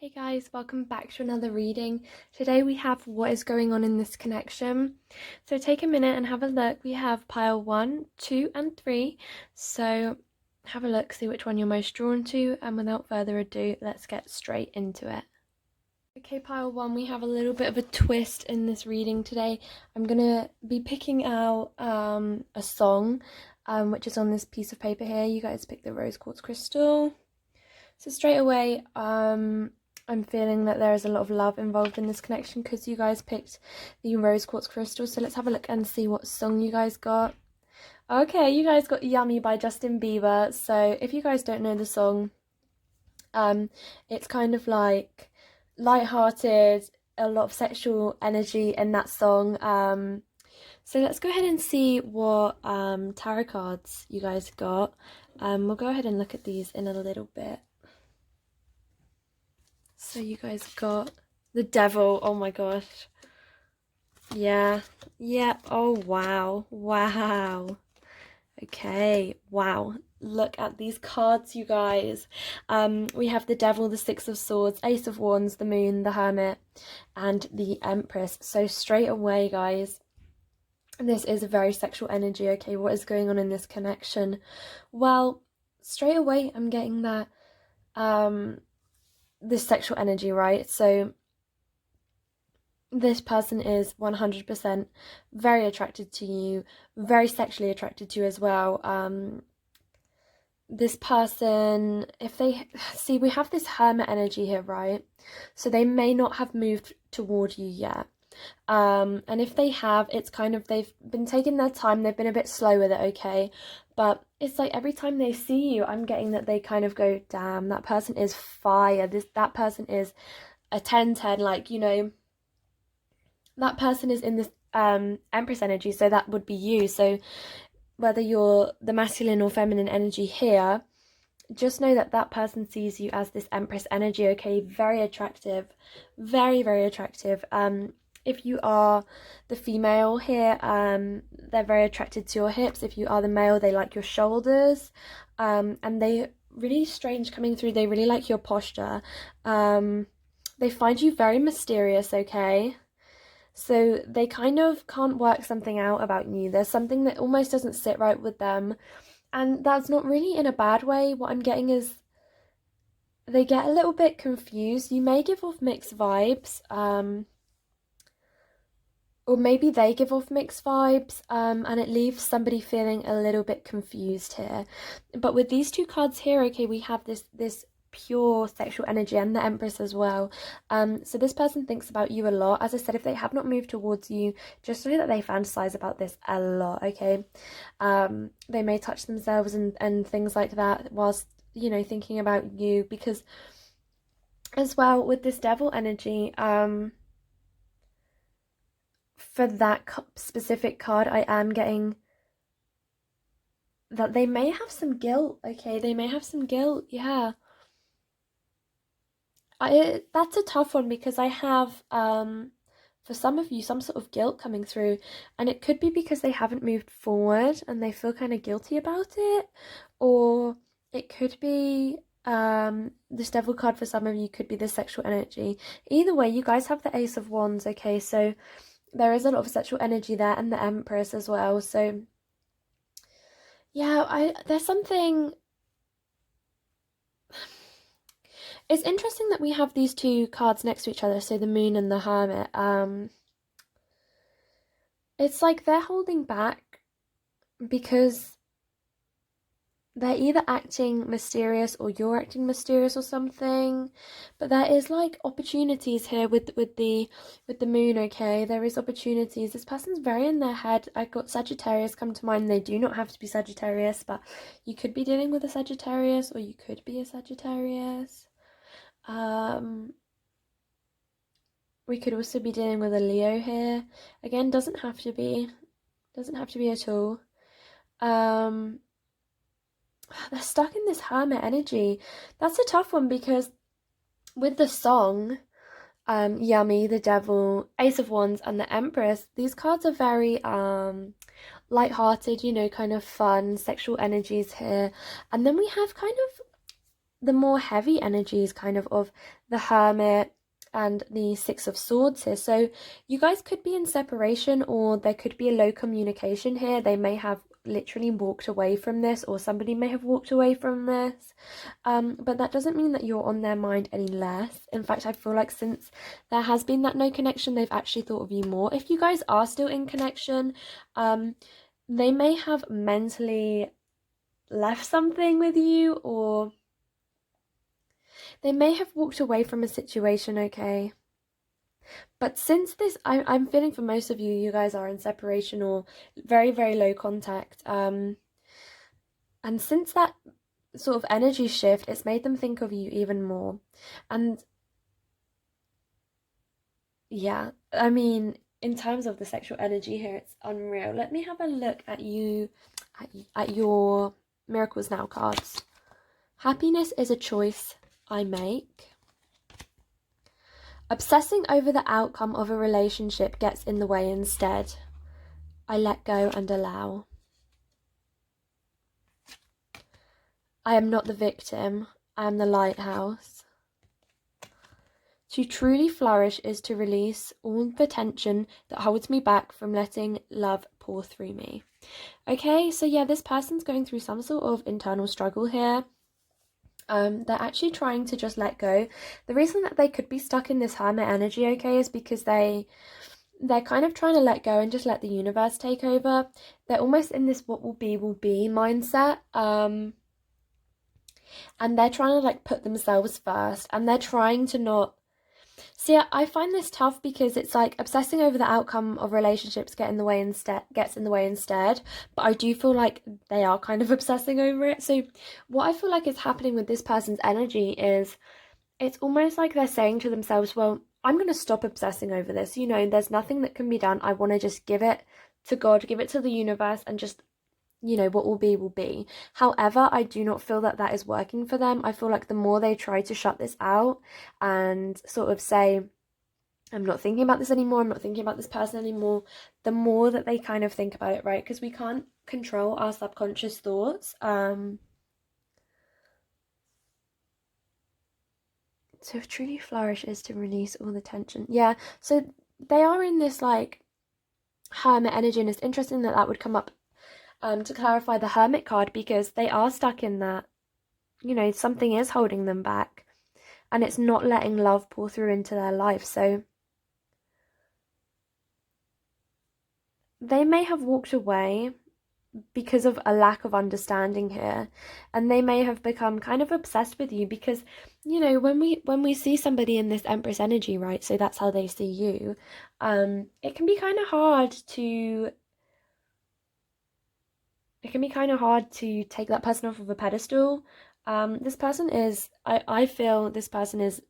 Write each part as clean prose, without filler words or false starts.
Hey guys, welcome back to another reading. Today we have what is going on in this connection. So take a minute and have a look. We have pile 1, 2 and 3. So have a look, see which one you're most drawn to, and without further ado, let's get straight into it. Okay, pile 1, we have a little bit of a twist in this reading today. I'm going to be picking out a song which is on this piece of paper here. You guys pick the rose quartz crystal. So straight away, I'm feeling that there is a lot of love involved in this connection because you guys picked the rose quartz crystal. So let's have a look and see what song you guys got. Okay, you guys got Yummy by Justin Bieber. So if you guys don't know the song, it's kind of like lighthearted, a lot of sexual energy in that song. So let's go ahead and see what tarot cards you guys got. We'll go ahead and look at these in a little bit. So you guys got the Devil. Oh my gosh. Yeah. Oh wow. Okay, wow. Look at these cards, you guys. We have the Devil, the Six of Swords, Ace of Wands, the Moon, the Hermit, and the Empress. So straight away, guys, this is a very sexual energy. Okay, what is going on in this connection? Well, straight away I'm getting that this sexual energy, right? So this person is 100% very attracted to you, very sexually attracted to you as well. This person, if they see, we have this Hermit energy here, right? So they may not have moved toward you yet. And if they have, it's kind of, they've been taking their time, they've been a bit slow with it, okay? But it's like every time they see you, I'm getting that they kind of go, damn, that person is fire. That person is a 10/10, like, you know, that person is in this Empress energy, so that would be you. So whether you're the masculine or feminine energy here, just know that that person sees you as this Empress energy, okay? Very attractive, very attractive. If you are the female here, they're very attracted to your hips. If you are the male, they like your shoulders, and they really strange coming through. They really like your posture. They find you very mysterious, okay? So they kind of can't work something out about you. There's something that almost doesn't sit right with them, and that's not really in a bad way. What I'm getting is they get a little bit confused. You may give off mixed vibes, or maybe they give off mixed vibes, and it leaves somebody feeling a little bit confused here. But with these two cards here, okay, we have this pure sexual energy and the Empress as well. So this person thinks about you a lot. As I said, if they have not moved towards you, just know that they fantasize about this a lot, okay? They may touch themselves and things like that whilst, you know, thinking about you, because as well with this Devil energy, for that specific card, I am getting that they may have some guilt, okay? They may have some guilt, yeah. That's a tough one because I have, for some of you, some sort of guilt coming through. And it could be because they haven't moved forward and they feel kind of guilty about it. Or it could be, this Devil card for some of you could be the sexual energy. Either way, you guys have the Ace of Wands, okay? So there is a lot of sexual energy there, and the Empress as well. So yeah, there's something. It's interesting that we have these two cards next to each other, so the Moon and the Hermit. It's like they're holding back because they're either acting mysterious or you're acting mysterious or something. But there is like opportunities here with the Moon, okay? There is opportunities. This person's very in their head. I got Sagittarius come to mind. They do not have to be Sagittarius, but you could be dealing with a Sagittarius, or you could be a Sagittarius. We could also be dealing with a Leo here. Again, doesn't have to be at all. They're stuck in this Hermit energy. That's a tough one because with the song, Yummy, the Devil, Ace of Wands, and the Empress, these cards are very light-hearted, you know, kind of fun, sexual energies here. And then we have kind of the more heavy energies kind of the Hermit and the Six of Swords here. So you guys could be in separation, or there could be a low communication here. They may have literally walked away from this, or somebody may have walked away from this, but that doesn't mean that you're on their mind any less. In fact, I feel like since there has been that no connection, they've actually thought of you more. If you guys are still in connection, they may have mentally left something with you, or they may have walked away from a situation, okay? But since this, I'm feeling for most of you, you guys are in separation or very, very low contact. And since that sort of energy shift, it's made them think of you even more. And yeah, I mean, in terms of the sexual energy here, it's unreal. Let me have a look at you, at your Miracles Now cards. Happiness is a choice I make. Obsessing over the outcome of a relationship gets in the way instead. I let go and allow. I am not the victim. I am the lighthouse. To truly flourish is to release all the tension that holds me back from letting love pour through me. Okay, so yeah, this person's going through some sort of internal struggle here. They're actually trying to just let go. The reason that they could be stuck in this Hermit energy, okay, is because they're kind of trying to let go and just let the universe take over. They're almost in this what will be mindset. And they're trying to like put themselves first, and they're trying to not see. I find this tough because it's like obsessing over the outcome of relationships gets in the way instead. But I do feel like they are kind of obsessing over it. So what I feel like is happening with this person's energy is it's almost like they're saying to themselves, well, I'm going to stop obsessing over this. You know, there's nothing that can be done. I want to just give it to God, give it to the universe, and just, you know, what will be will be. However, I do not feel that that is working for them. I feel like the more they try to shut this out and sort of say, I'm not thinking about this anymore, I'm not thinking about this person anymore, the more that they kind of think about it, right? Because we can't control our subconscious thoughts. So truly flourish is to release all the tension. Yeah, so they are in this like Hermit energy, and it's interesting that that would come up to clarify the Hermit card, because they are stuck in that, you know, something is holding them back and it's not letting love pour through into their life. So they may have walked away because of a lack of understanding here, and they may have become kind of obsessed with you because, you know, when we see somebody in this Empress energy, right, so that's how they see you, it can be kind of hard to take that person off of a pedestal. This person is, I feel this person is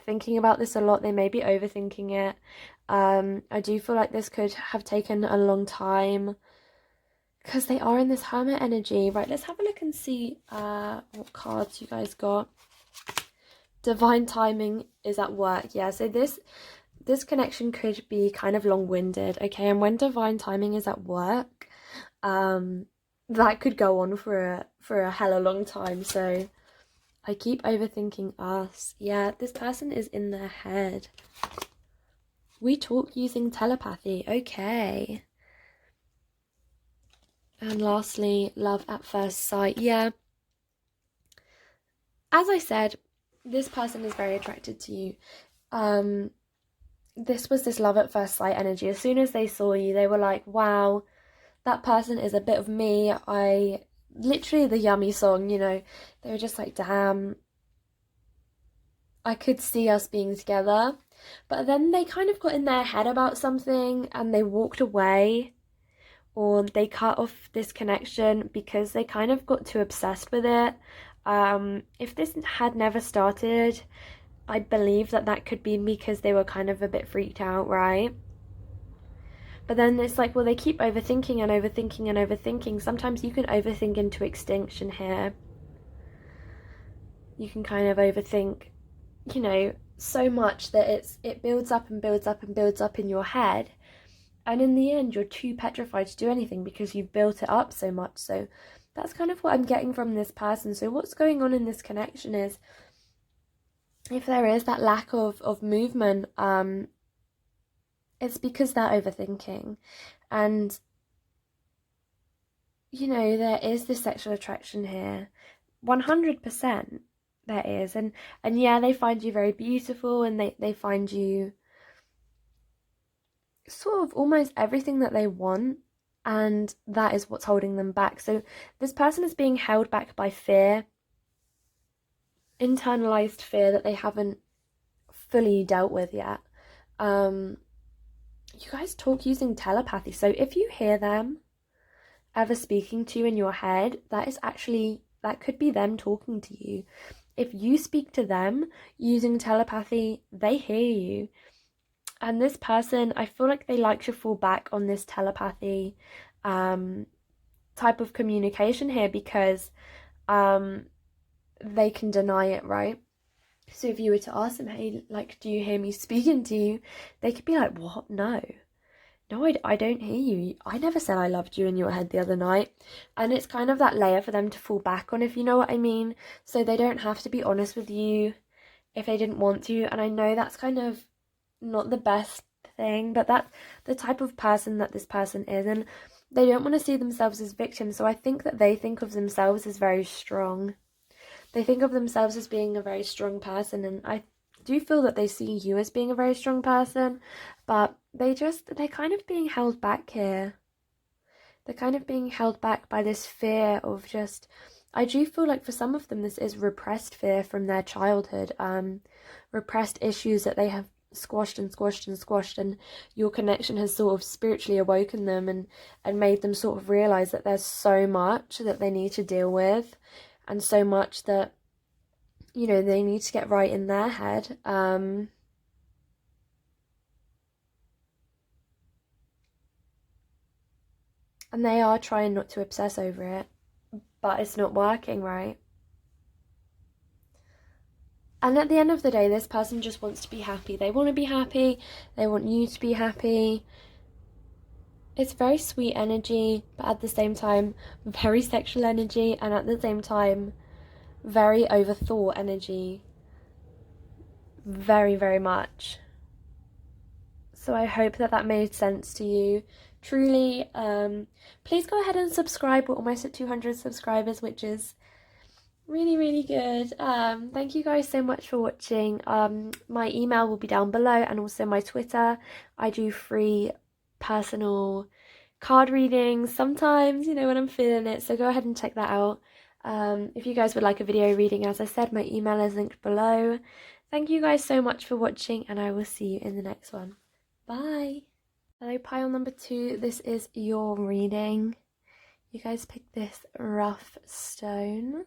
thinking about this a lot. They may be overthinking it. I do feel like this could have taken a long time because they are in this Hermit energy. Right, let's have a look and see what cards you guys got. Divine timing is at work. Yeah, so this connection could be kind of long-winded, okay? And when divine timing is at work, that could go on for a hella long time. So I keep overthinking us. Yeah, this person is in their head. We talk using telepathy. Okay. And lastly, love at first sight. Yeah. As I said, this person is very attracted to you. This was this love at first sight energy. As soon as they saw you, they were like, wow, that person is a bit of me. Literally the Yummy song, you know, they were just like, damn, I could see us being together. But then they kind of got in their head about something and they walked away, or they cut off this connection because they kind of got too obsessed with it. If this had never started, I believe that could be because they were kind of a bit freaked out, right? But then it's like, well, they keep overthinking and overthinking and overthinking. Sometimes you can overthink into extinction here. You can kind of overthink, you know, so much that it builds up and builds up and builds up in your head. And in the end, you're too petrified to do anything because you've built it up so much. So that's kind of what I'm getting from this person. So what's going on in this connection is, if there is that lack of movement, it's because they're overthinking. And, you know, there is this sexual attraction here. 100% there is. And yeah, they find you very beautiful, and they find you sort of almost everything that they want. And that is what's holding them back. So this person is being held back by fear, internalized fear that they haven't fully dealt with yet. You guys talk using telepathy. So if you hear them ever speaking to you in your head, that could be them talking to you. If you speak to them using telepathy, they hear you. And this person, I feel like they like to fall back on this telepathy type of communication here, because they can deny it, right? So if you were to ask them, hey, like, do you hear me speaking to you? They could be like, what? No, I don't hear you. I never said I loved you in your head the other night. And it's kind of that layer for them to fall back on, if you know what I mean. So they don't have to be honest with you if they didn't want to. And I know that's kind of not the best thing, but that's the type of person that this person is. And they don't want to see themselves as victims. So I think that they think of themselves as very strong. They think of themselves as being a very strong person, and I do feel that they see you as being a very strong person, but they're kind of being held back here. They're kind of being held back by this fear of just, I do feel like for some of them this is repressed fear from their childhood, repressed issues that they have squashed, and your connection has sort of spiritually awoken them and made them sort of realize that there's so much that they need to deal with, and so much that, you know, they need to get right in their head. And they are trying not to obsess over it, but it's not working, right? And at the end of the day, this person just wants to be happy. They want to be happy. They want you to be happy. It's very sweet energy, but at the same time, very sexual energy, and at the same time, very overthought energy. Very, very much. So I hope that made sense to you. Truly, please go ahead and subscribe. We're almost at 200 subscribers, which is really, really good. Thank you guys so much for watching. My email will be down below, and also my Twitter. I do free personal card readings sometimes, you know, when I'm feeling it, so go ahead and check that out. If you guys would like a video reading, as I said, my email is linked below. Thank you guys so much for watching, and I will see you in the next one. Bye. Hello, pile number 2. This is your reading. You guys picked this rough stone.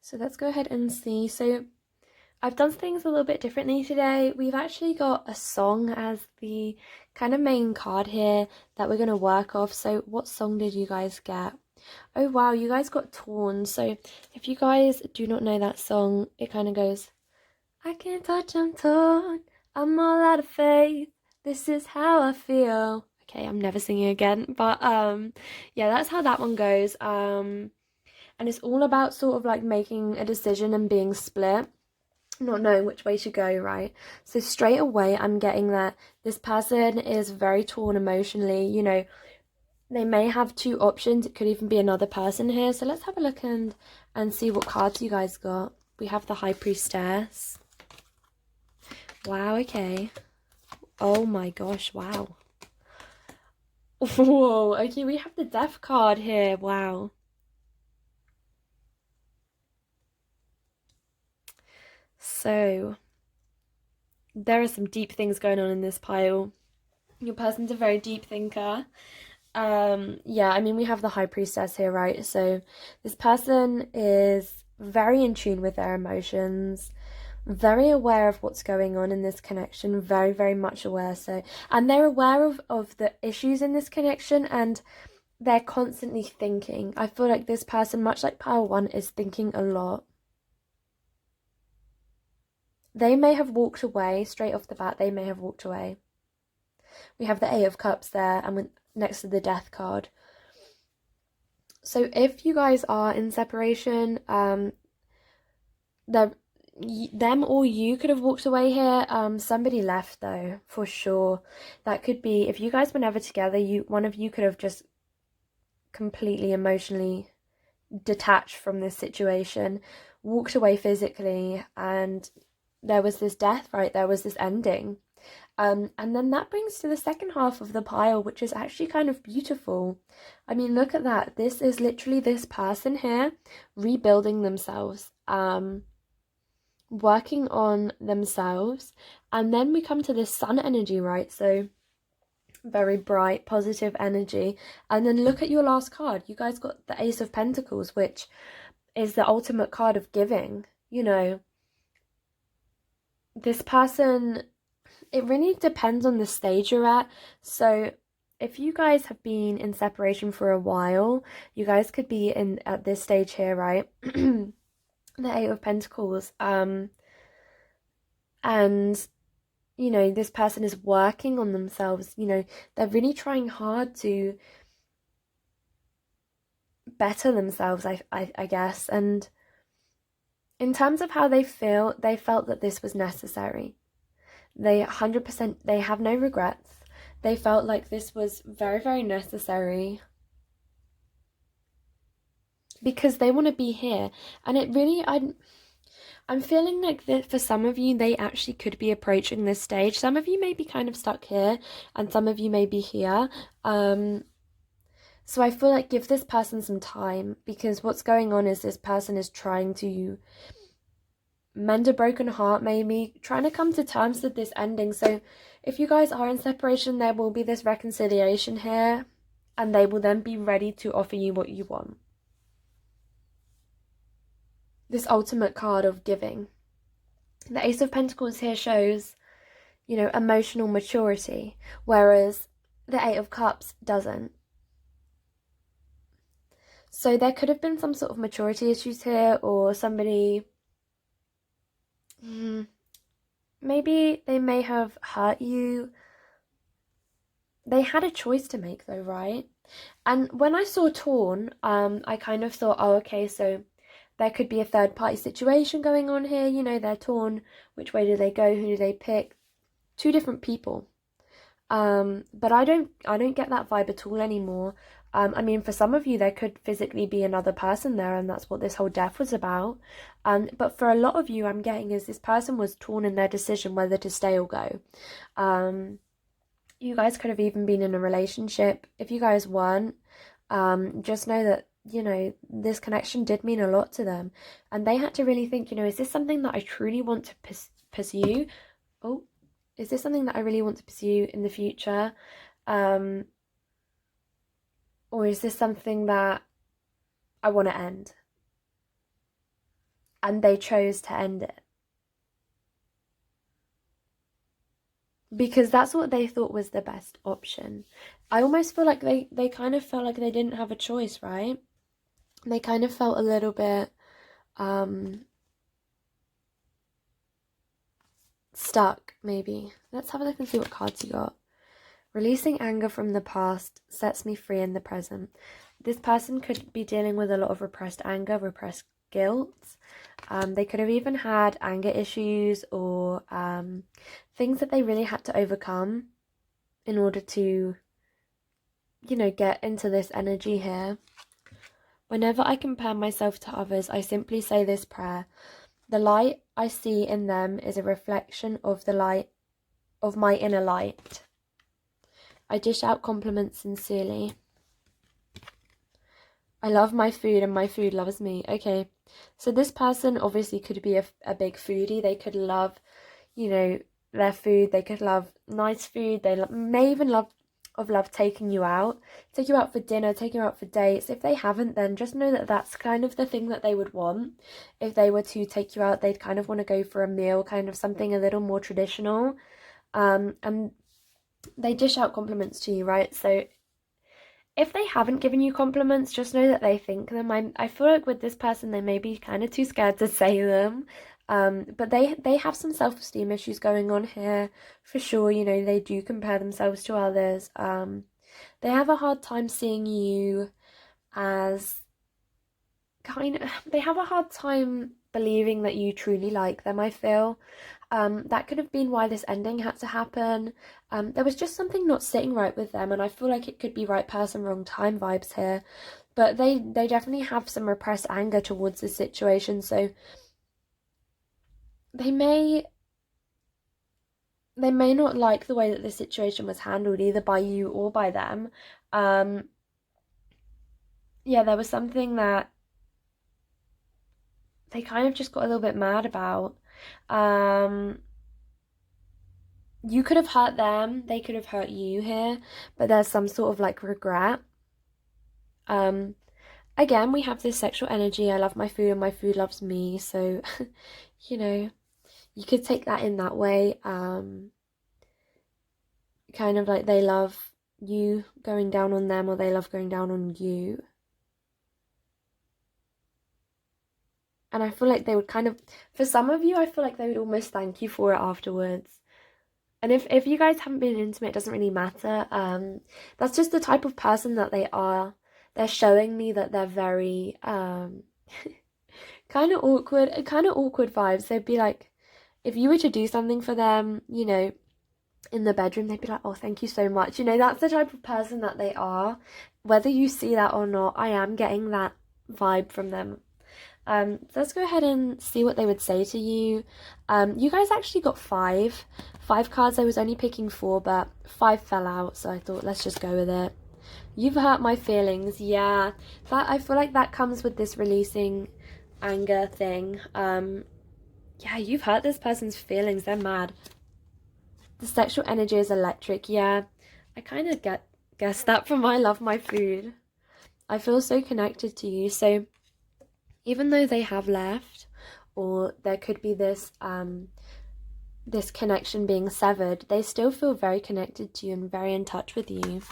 So let's go ahead and see. So I've done things a little bit differently today. We've actually got a song as the kind of main card here that we're going to work off. So what song did you guys get? Oh wow, you guys got Torn. So if you guys do not know that song, it kind of goes, I can't touch, I'm torn, I'm all out of faith, this is how I feel. Okay, I'm never singing again, but yeah, that's how that one goes. And it's all about sort of like making a decision and being split, not knowing which way to go, right? So straight away I'm getting that this person is very torn emotionally. You know, they may have 2 options. It could even be another person here. So let's have a look and see what cards you guys got. We have the High Priestess. Wow, okay. Oh my gosh, wow. Whoa, okay, we have the Death card here. Wow. So there are some deep things going on in this pile. Your person's a very deep thinker. Yeah, I mean, we have the High Priestess here, right? So this person is very in tune with their emotions, very aware of what's going on in this connection, very, very much aware. So, and they're aware of the issues in this connection, and they're constantly thinking. I feel like this person, much like pile 1, is thinking a lot. They may have walked away straight off the bat. They may have walked away. We have the 8 of Cups there, and next to the Death card. So if you guys are in separation, the them or you could have walked away here. Somebody left though, for sure. That could be, if you guys were never together, one of you could have just completely emotionally detached from this situation, walked away physically, and there was this death, right? There was this ending. And then that brings to the second half of the pile, which is actually kind of beautiful. I mean, look at that. This is literally this person here rebuilding themselves, working on themselves. And then we come to this sun energy, right? So very bright, positive energy. And then look at your last card. You guys got the Ace of Pentacles, which is the ultimate card of giving. You know, this person, it really depends on the stage you're at. So if you guys have been in separation for a while, you guys could be in at this stage here, right? The Eight of Pentacles. And you know, this person is working on themselves. You know, they're really trying hard to better themselves, I guess. And in terms of how they feel, they felt that this was necessary. They 100%, they have no regrets. They felt like this was very, very necessary because they want to be here. And it really, I'm feeling like that for some of you, they actually could be approaching this stage. Some of you may be kind of stuck here and some of you may be here. So I feel like give this person some time, because what's going on is this person is trying to mend a broken heart, maybe trying to come to terms with this ending. So if you guys are in separation, there will be this reconciliation here, and they will then be ready to offer you what you want. This ultimate card of giving. The Ace of Pentacles here shows, you know, emotional maturity, whereas the Eight of Cups doesn't. So there could have been some sort of maturity issues here, or somebody, maybe they may have hurt you. They had a choice to make though, right? And when I saw torn, I kind of thought, oh, okay, so there could be a third party situation going on here. You know, they're torn. Which way do they go? Who do they pick? Two different people. But I don't get that vibe at all anymore. I mean, for some of you, there could physically be another person there, and that's what this whole death was about. But for a lot of you, I'm getting is this person was torn in their decision whether to stay or go. You guys could have even been in a relationship. If you guys weren't, just know that, you know, this connection did mean a lot to them, and they had to really think, you know, is this something that I truly want to pursue? Oh, is this something that I really want to pursue in the future? Or is this something that I want to end? And they chose to end it. Because that's what they thought was the best option. I almost feel like they kind of felt like they didn't have a choice, right? They kind of felt a little bit stuck, maybe. Let's have a look and see what cards you got. Releasing anger from the past sets me free in the present. This person could be dealing with a lot of repressed anger, repressed guilt. They could have even had anger issues or things that they really had to overcome in order to, you know, get into this energy here. Whenever I compare myself to others, I simply say this prayer. The light I see in them is a reflection of the light of my inner light. I dish out compliments sincerely. I love my food and my food loves me. Okay, so this person obviously could be a big foodie. They could love, you know, their food. They could love nice food. They may even love taking you out for dinner, taking you out for dates. If they haven't, then just know that that's kind of the thing that they would want. If they were to take you out, they'd kind of want to go for a meal, kind of something a little more traditional. And they dish out compliments to you, right? So if they haven't given you compliments, just know that they think them. I feel like with this person, they may be kind of too scared to say them. But they have some self-esteem issues going on here, for sure. You know, they do compare themselves to others. They have a hard time seeing you as they have a hard time believing that you truly like them, I feel. That could have been why this ending had to happen. There was just something not sitting right with them, and I feel like it could be right person, wrong time vibes here. But they definitely have some repressed anger towards this situation, so they may not like the way that this situation was handled, either by you or by them. Yeah, there was something that they kind of just got a little bit mad about. You could have hurt them, they could have hurt you here, but there's some sort of like regret. Again, we have this sexual energy. I love my food and my food loves me, so you know, you could take that in that way. Kind of like they love you going down on them, or they love going down on you. And I feel like they would kind of, for some of you, I feel like they would almost thank you for it afterwards. And if you guys haven't been intimate, it doesn't really matter. That's just the type of person that they are. They're showing me that they're very kind of awkward vibes. They'd be like, if you were to do something for them, you know, in the bedroom, they'd be like, oh, thank you so much. You know, that's the type of person that they are. Whether you see that or not, I am getting that vibe from them. So let's go ahead and see what they would say to you. You guys actually got five cards. I was only picking 4, but 5 fell out, so I thought let's just go with it. You've hurt my feelings. Yeah, that, I feel like that comes with this releasing anger thing. Yeah, you've hurt this person's feelings. They're mad. The sexual energy is electric. Yeah, I kind of guessed that from I love my food. I feel so connected to you. So even though they have left, or there could be this this connection being severed, they still feel very connected to you and very in touch with you.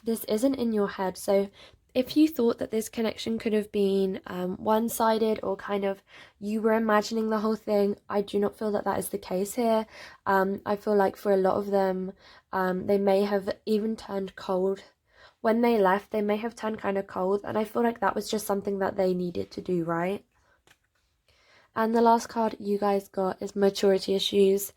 This isn't in your head. So if you thought that this connection could have been one-sided, or kind of you were imagining the whole thing, I do not feel that that is the case here. I feel like for a lot of them, they may have even turned cold. When they left, they may have turned kind of cold, and I feel like that was just something that they needed to do, right? And the last card you guys got is maturity issues.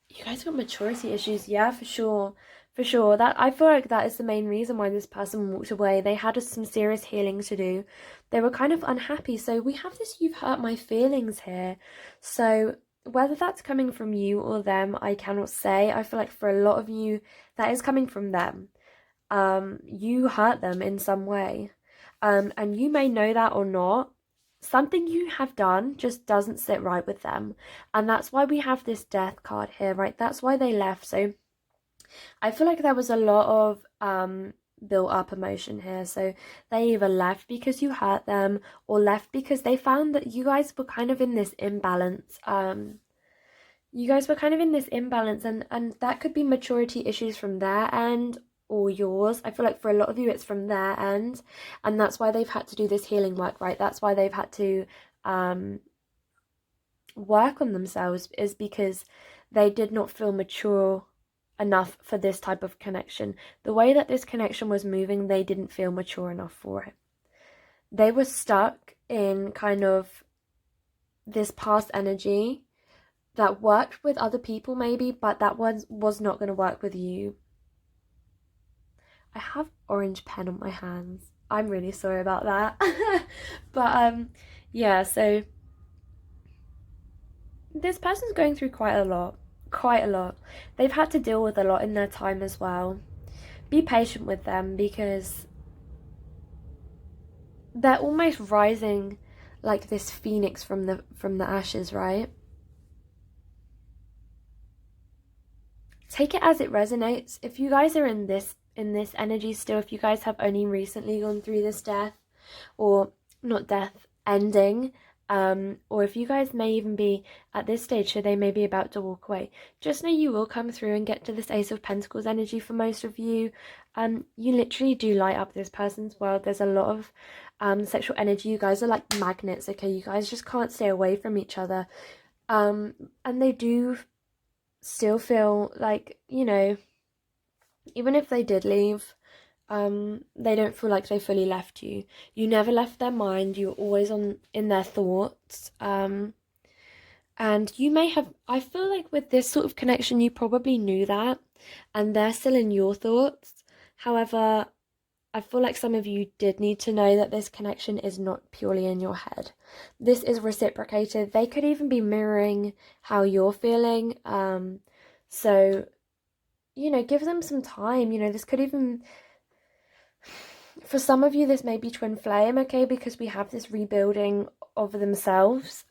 You guys got maturity issues, yeah, for sure. For sure. That, I feel like that is the main reason why this person walked away. They had some serious healing to do. They were kind of unhappy. So we have this you've hurt my feelings here. So whether that's coming from you or them, I cannot say. I feel like for a lot of you, that is coming from them. You hurt them in some way. And you may know that or not. Something you have done just doesn't sit right with them. And that's why we have this death card here, right? That's why they left. So I feel like there was a lot of built up emotion here. So they either left because you hurt them, or left because they found that you guys were kind of in this imbalance. You guys were kind of in this imbalance, and that could be maturity issues from their end or yours. I feel like for a lot of you it's from their end, and that's why they've had to do this healing work, right? That's why they've had to work on themselves, is because they did not feel mature enough for this type of connection. The way that this connection was moving, they didn't feel mature enough for it. They were stuck in kind of this past energy that worked with other people maybe, but that was not going to work with you. I have orange pen on my hands. I'm really sorry about that. But yeah, so this person's going through quite a lot. They've had to deal with a lot in their time as well. Be patient with them, because they're almost rising like this phoenix from the ashes, right? Take it as it resonates. If you guys are in this energy still, if you guys have only recently gone through this death, or not death, ending, or if you guys may even be at this stage, so they may be about to walk away, just know you will come through and get to this Ace of Pentacles energy for most of you. You literally do light up this person's world. There's a lot of sexual energy. You guys are like magnets, okay? You guys just can't stay away from each other. And they do still feel like, you know, even if they did leave, They don't feel like they fully left you. You never left their mind. You're always in their thoughts. And you may have, I feel like with this sort of connection, you probably knew that, and they're still in your thoughts. However, I feel like some of you did need to know that this connection is not purely in your head. This is reciprocated. They could even be mirroring how you're feeling. So, give them some time. This could even, for some of you, this may be twin flame, okay? Because we have this rebuilding of themselves.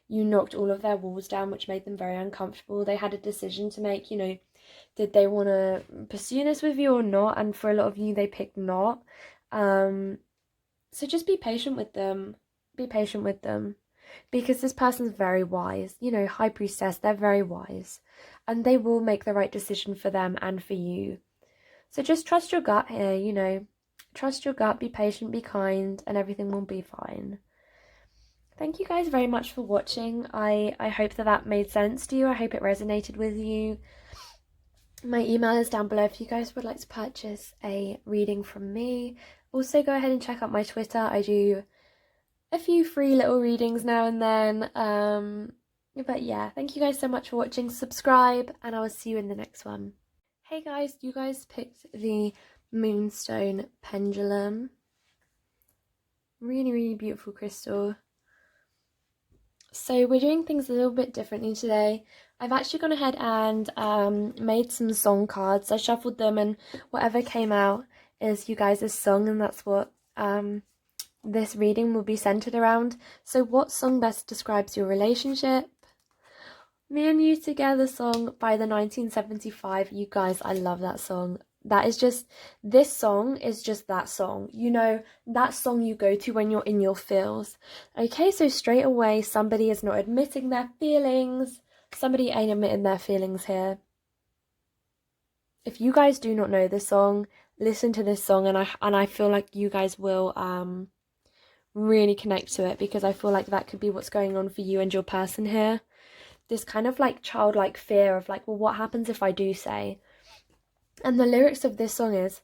You knocked all of their walls down, which made them very uncomfortable. They had a decision to make, did they want to pursue this with you or not? And for a lot of you, they picked not. So just be patient with them. Be patient with them. Because this person's very wise. High priestess, they're very wise. And they will make the right decision for them and for you. So just trust your gut here, Trust your gut, be patient, be kind, and everything will be fine. Thank you guys very much for watching. I hope that made sense to you. I hope it resonated with you. My email is down below if you guys would like to purchase a reading from me. Also, go ahead and check out my Twitter. I do a few free little readings now and then. But yeah, thank you guys so much for watching. Subscribe, and I will see you in the next one. Hey guys, you guys picked the Moonstone Pendulum. Really, really beautiful crystal. So we're doing things a little bit differently today. I've actually gone ahead and made some song cards. I shuffled them, and whatever came out is you guys' song, and that's what this reading will be centered around. So what song best describes your relationship? Me and You Together song by the 1975. You guys, I love that song. This song is just that song. That song you go to when you're in your feels. Okay, so straight away, somebody is not admitting their feelings. Somebody ain't admitting their feelings here. If you guys do not know this song, listen to this song, and I feel like you guys will really connect to it, because I feel like that could be what's going on for you and your person here. This kind of like childlike fear of like, well, what happens if I do say? And the lyrics of this song is,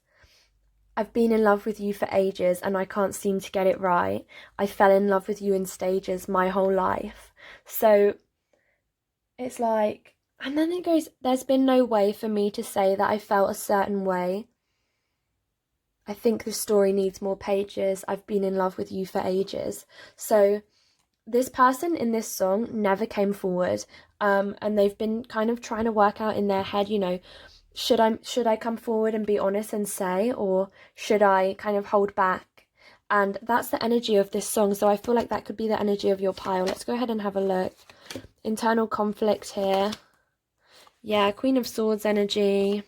I've been in love with you for ages and I can't seem to get it right. I fell in love with you in stages my whole life. So it's like, and then it goes, there's been no way for me to say that I felt a certain way. I think the story needs more pages. I've been in love with you for ages. So this person in this song never came forward, and they've been kind of trying to work out in their head, should I come forward and be honest and say, or should I kind of hold back? And that's the energy of this song. So I feel like that could be the energy of your pile. Let's go ahead and have a look. Internal conflict here. Yeah, Queen of Swords energy.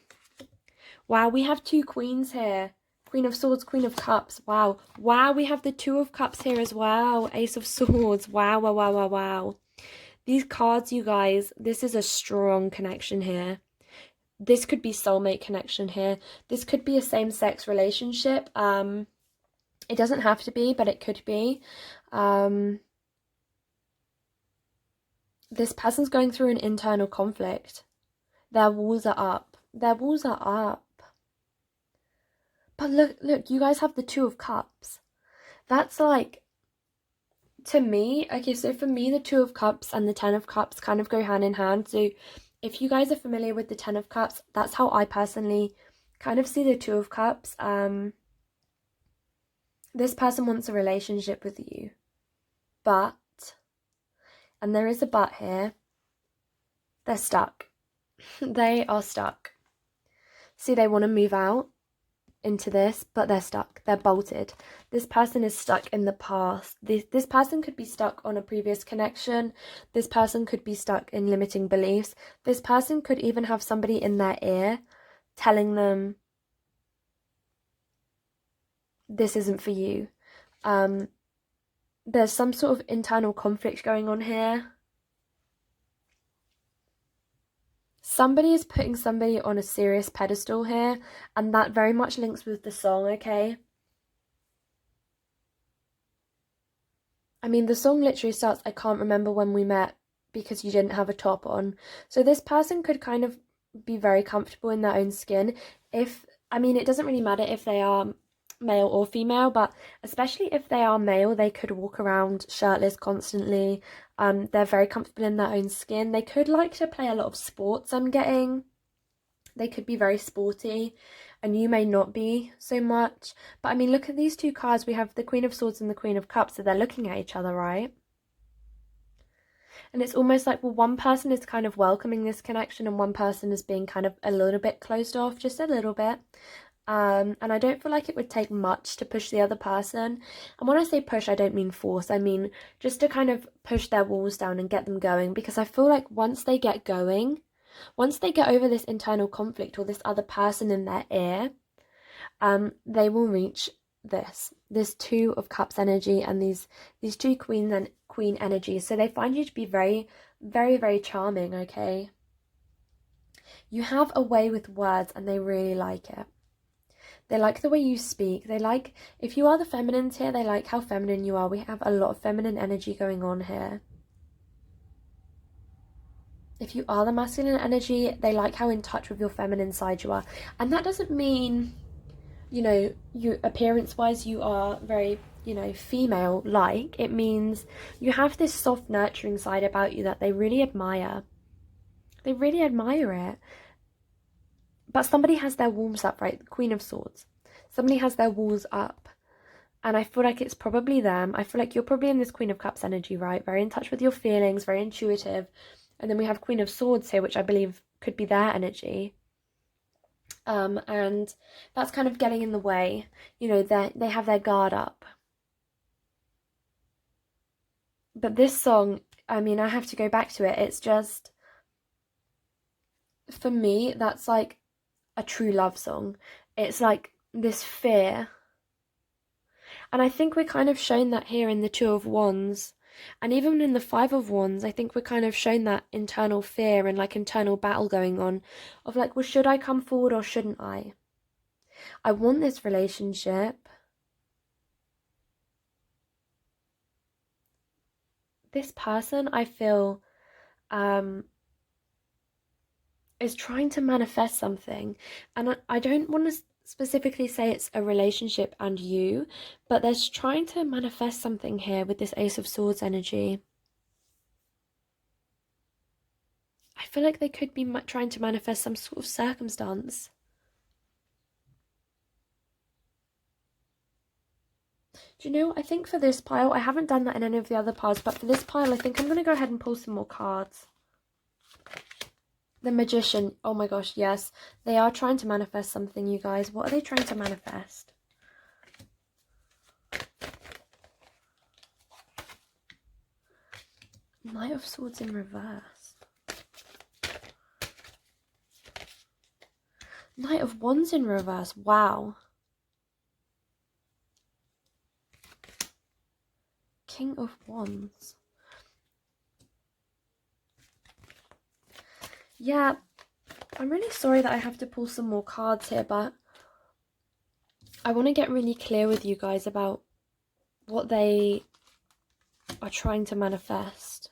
Wow, we have two queens here. Queen of Swords, Queen of Cups. Wow. Wow, we have the Two of Cups here as well. Ace of Swords. Wow, wow, wow, wow, wow. These cards, you guys, this is a strong connection here. This could be soulmate connection here. This could be a same-sex relationship. It doesn't have to be, but it could be. This person's going through an internal conflict. Their walls are up. Their walls are up. But look, you guys have the Two of Cups. That's like, to me, okay, so for me, the Two of Cups and the Ten of Cups kind of go hand in hand. So if you guys are familiar with the Ten of Cups, that's how I personally kind of see the Two of Cups. This person wants a relationship with you. But, and there is a but here, they're stuck. They are stuck. See, they want to move out into this, but they're stuck. They're bolted. This person is stuck in the past. This person could be stuck on a previous connection. This person could be stuck in limiting beliefs. This person could even have somebody in their ear telling them this isn't for you. There's some sort of internal conflict going on here. Somebody is putting somebody on a serious pedestal here, and that very much links with the song, okay? I mean, the song literally starts, I can't remember when we met because you didn't have a top on. So this person could kind of be very comfortable in their own skin. If I mean, it doesn't really matter if they are male or female, but especially if they are male, they could walk around shirtless constantly. They're very comfortable in their own skin. They could like to play a lot of sports, I'm getting. They could be very sporty, and you may not be so much. But I mean, look at these two cards. We have the Queen of Swords and the Queen of Cups, so they're looking at each other, right? And it's almost like, well, one person is kind of welcoming this connection and one person is being kind of a little bit closed off, just a little bit. And I don't feel like it would take much to push the other person. And when I say push, I don't mean force. I mean just to kind of push their walls down and get them going. Because I feel like once they get going, once they get over this internal conflict or this other person in their ear, they will reach this Two of Cups energy and these two Queen energies. So they find you to be very, very, very charming, okay? You have a way with words and they really like it. They like the way you speak. They like, if you are the feminines here, they like how feminine you are. We have a lot of feminine energy going on here. If you are the masculine energy, they like how in touch with your feminine side you are. And that doesn't mean, you know, you appearance-wise, you are very, you know, female-like. It means you have this soft, nurturing side about you that they really admire. They really admire it. But somebody has their walls up, right? The Queen of Swords. Somebody has their walls up. And I feel like it's probably them. I feel like you're probably in this Queen of Cups energy, right? Very in touch with your feelings, very intuitive. And then we have Queen of Swords here, which I believe could be their energy. And that's kind of getting in the way. You know, they have their guard up. But this song, I mean, I have to go back to it. It's just, for me, that's like a true love song. It's like this fear. And I think we're kind of shown that here in the Two of Wands. And even in the Five of Wands, I think we're kind of shown that internal fear and like internal battle going on of like, well, should I come forward or shouldn't I? I want this relationship. This person, I feel, is trying to manifest something. And I don't want to specifically say it's a relationship and you, but they're trying to manifest something here with this Ace of Swords energy. I feel like they could be trying to manifest some sort of circumstance. Do you know, I think for this pile, I haven't done that in any of the other piles, but for this pile, I think I'm going to go ahead and pull some more cards. The Magician. Oh my gosh, yes. They are trying to manifest something, you guys. What are they trying to manifest? Knight of Swords in reverse. Knight of Wands in reverse. Wow. King of Wands. Yeah, I'm really sorry that I have to pull some more cards here, but I want to get really clear with you guys about what they are trying to manifest.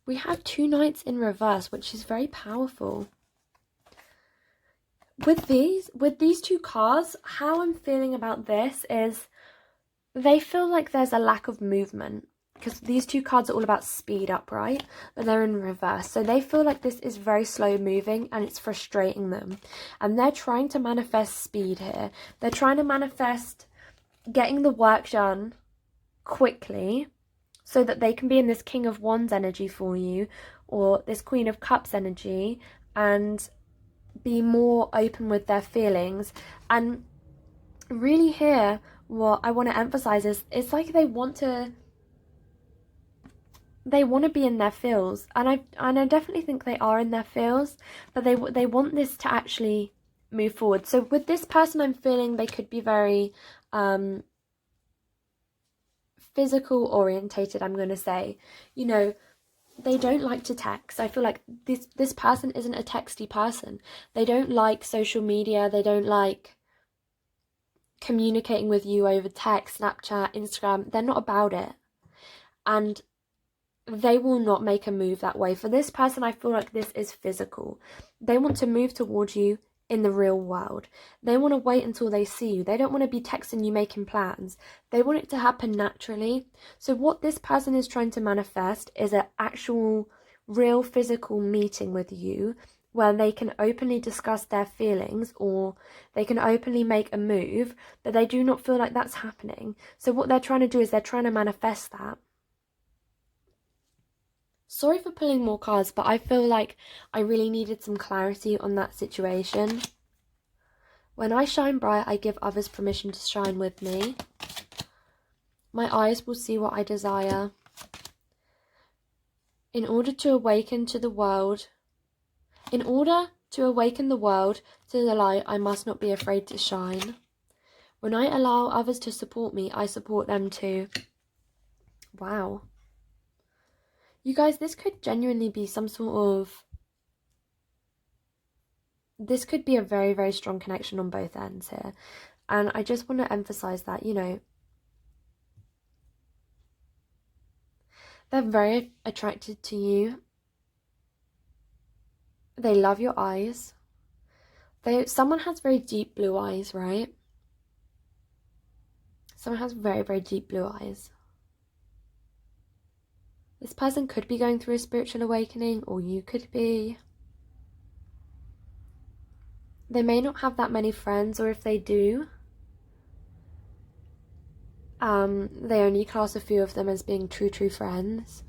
We have two Knights in reverse, which is very powerful. With these two cards, how I'm feeling about this is they feel like there's a lack of movement. Because these two cards are all about speed up, right? But they're in reverse. So they feel like this is very slow moving and it's frustrating them. And they're trying to manifest speed here. They're trying to manifest getting the work done quickly so that they can be in this King of Wands energy for you or this Queen of Cups energy and be more open with their feelings. And really here, what I want to emphasize is it's like they want to be in their feels, and I definitely think they are in their feels, but they want this to actually move forward. So with this person, I'm feeling they could be very physical orientated, I'm going to say. You know, they don't like to text. I feel like this person isn't a texty person. They don't like social media. They don't like communicating with you over text, Snapchat, Instagram. They're not about it. And they will not make a move that way. For this person, I feel like this is physical. They want to move towards you in the real world. They want to wait until they see you. They don't want to be texting you making plans. They want it to happen naturally. So what this person is trying to manifest is an actual real physical meeting with you where they can openly discuss their feelings or they can openly make a move, but they do not feel like that's happening. So what they're trying to do is they're trying to manifest that. Sorry for pulling more cards, but I feel like I really needed some clarity on that situation. When I shine bright, I give others permission to shine with me. My eyes will see what I desire. In order to awaken the world to the light, I must not be afraid to shine. When I allow others to support me, I support them too. Wow. You guys, this could genuinely be some sort of... This could be a very, very strong connection on both ends here. And I just want to emphasize that, you know, they're very attracted to you. They love your eyes. Someone has very deep blue eyes, right? Someone has very, very deep blue eyes. This person could be going through a spiritual awakening, or you could be. They may not have that many friends, or if they do, they only class a few of them as being true friends.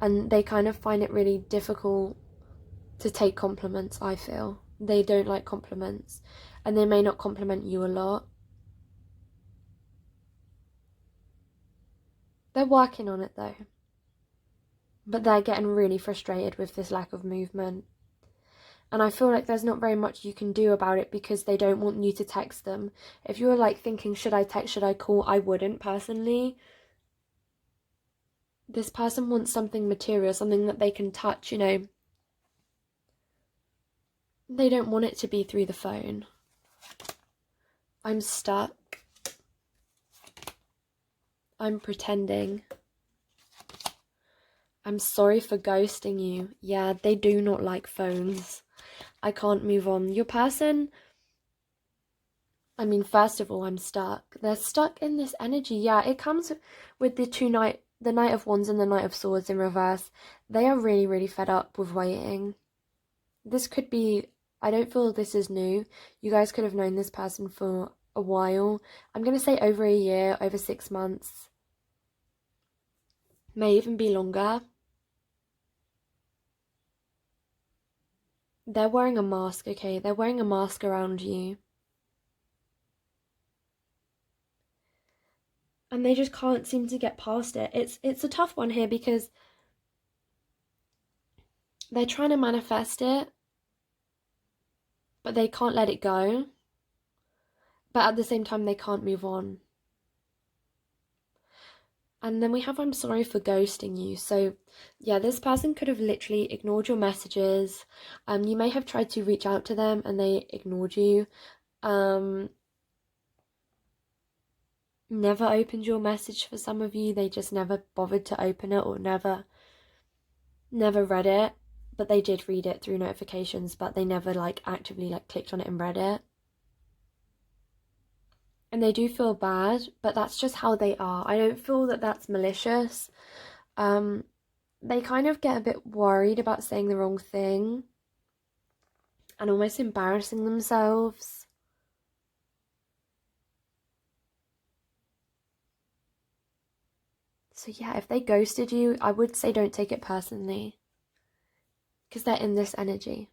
And they kind of find it really difficult to take compliments, I feel. They don't like compliments. And they may not compliment you a lot. They're working on it though. But they're getting really frustrated with this lack of movement. And I feel like there's not very much you can do about it because they don't want you to text them. If you're like thinking, should I text, should I call? I wouldn't personally. This person wants something material, something that they can touch, you know. They don't want it to be through the phone. I'm stuck. I'm pretending. I'm sorry for ghosting you. Yeah, they do not like phones. I can't move on. Your person, I mean, first of all, I'm stuck. They're stuck in this energy. Yeah, it comes with the Knight of Wands and the Knight of Swords in reverse. They are really, really fed up with waiting. This could be, I don't feel this is new. You guys could have known this person for a while. I'm going to say over a year, over 6 months. May even be longer. They're wearing a mask, okay? They're wearing a mask around you. And they just can't seem to get past it. It's a tough one here because they're trying to manifest it, but they can't let it go. But at the same time, they can't move on. And then we have, I'm sorry for ghosting you. So yeah, this person could have literally ignored your messages. You may have tried to reach out to them and they ignored you. Never opened your message for some of you. They just never bothered to open it or never read it. But they did read it through notifications, but they never like actively like clicked on it and read it. And they do feel bad, but that's just how they are. I don't feel that that's malicious. They kind of get a bit worried about saying the wrong thing and almost embarrassing themselves. So yeah, if they ghosted you, I would say don't take it personally because they're in this energy.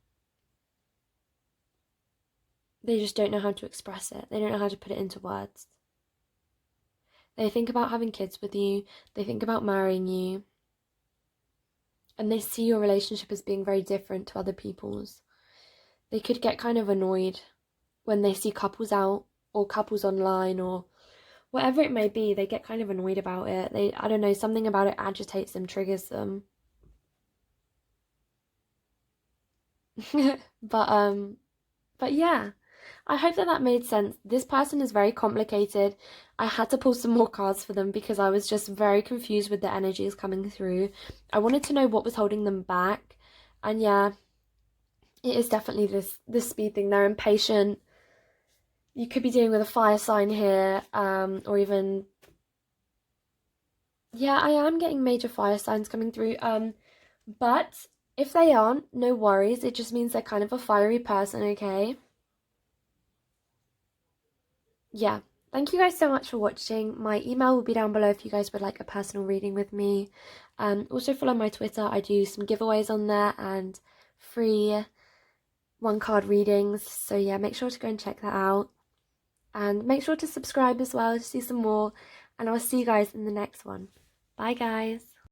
They just don't know how to express it. They don't know how to put it into words. They think about having kids with you. They think about marrying you. And they see your relationship as being very different to other people's. They could get kind of annoyed when they see couples out or couples online or whatever it may be. They get kind of annoyed about it. I don't know, something about it agitates them, triggers them. But yeah. I hope that that made sense. This person is very complicated. I had to pull some more cards for them because I was just very confused with the energies coming through. I wanted to know what was holding them back. And yeah, it is definitely this speed thing. They're impatient. You could be dealing with a fire sign here, or even, yeah, I am getting major fire signs coming through. But if they aren't, no worries. It just means they're kind of a fiery person, okay? Yeah. Thank you guys so much for watching. My email will be down below if you guys would like a personal reading with me. Also follow my Twitter. I do some giveaways on there and free one card readings. So yeah, make sure to go and check that out. And make sure to subscribe as well to see some more. And I will see you guys in the next one. Bye guys.